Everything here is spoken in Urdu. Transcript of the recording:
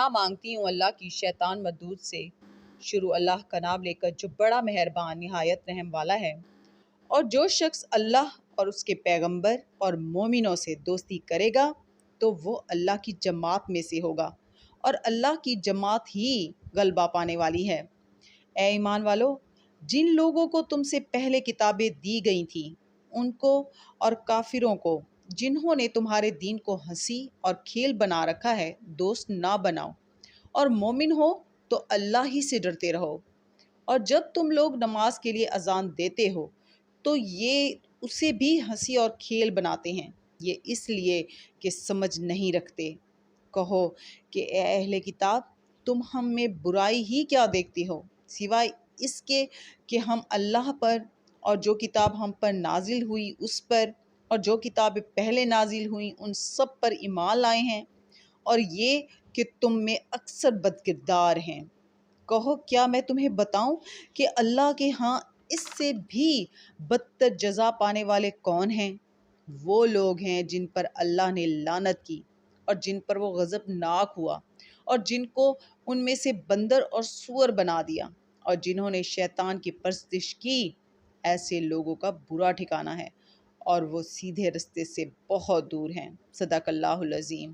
ہاں مانگتی ہوں اللہ کی شیطان مردود سے۔ شروع اللہ کا نام لے کر جو بڑا مہربان نہایت رحم والا ہے۔ اور جو شخص اللہ اور اس کے پیغمبر اور مومنوں سے دوستی کرے گا تو وہ اللہ کی جماعت میں سے ہوگا، اور اللہ کی جماعت ہی غلبہ پانے والی ہے۔ اے ایمان والو، جن لوگوں کو تم سے پہلے کتابیں دی گئی تھیں ان کو اور کافروں کو جنہوں نے تمہارے دین کو ہنسی اور کھیل بنا رکھا ہے دوست نہ بناؤ، اور مومن ہو تو اللہ ہی سے ڈرتے رہو۔ اور جب تم لوگ نماز کے لیے اذان دیتے ہو تو یہ اسے بھی ہنسی اور کھیل بناتے ہیں، یہ اس لیے کہ سمجھ نہیں رکھتے۔ کہو کہ اے اہل کتاب، تم ہم میں برائی ہی کیا دیکھتے ہو، سوائے اس کے کہ ہم اللہ پر اور جو کتاب ہم پر نازل ہوئی اس پر اور جو کتابیں پہلے نازل ہوئیں ان سب پر ایمان لائے ہیں، اور یہ کہ تم میں اکثر بدکردار ہیں۔ کہو کیا میں تمہیں بتاؤں کہ اللہ کے ہاں اس سے بھی بدتر جزا پانے والے کون ہیں؟ وہ لوگ ہیں جن پر اللہ نے لعنت کی اور جن پر وہ غضبناک ہوا، اور جن کو ان میں سے بندر اور سور بنا دیا، اور جنہوں نے شیطان کی پرستش کی۔ ایسے لوگوں کا برا ٹھکانہ ہے اور وہ سیدھے رستے سے بہت دور ہیں۔ صدق اللہ العظیم۔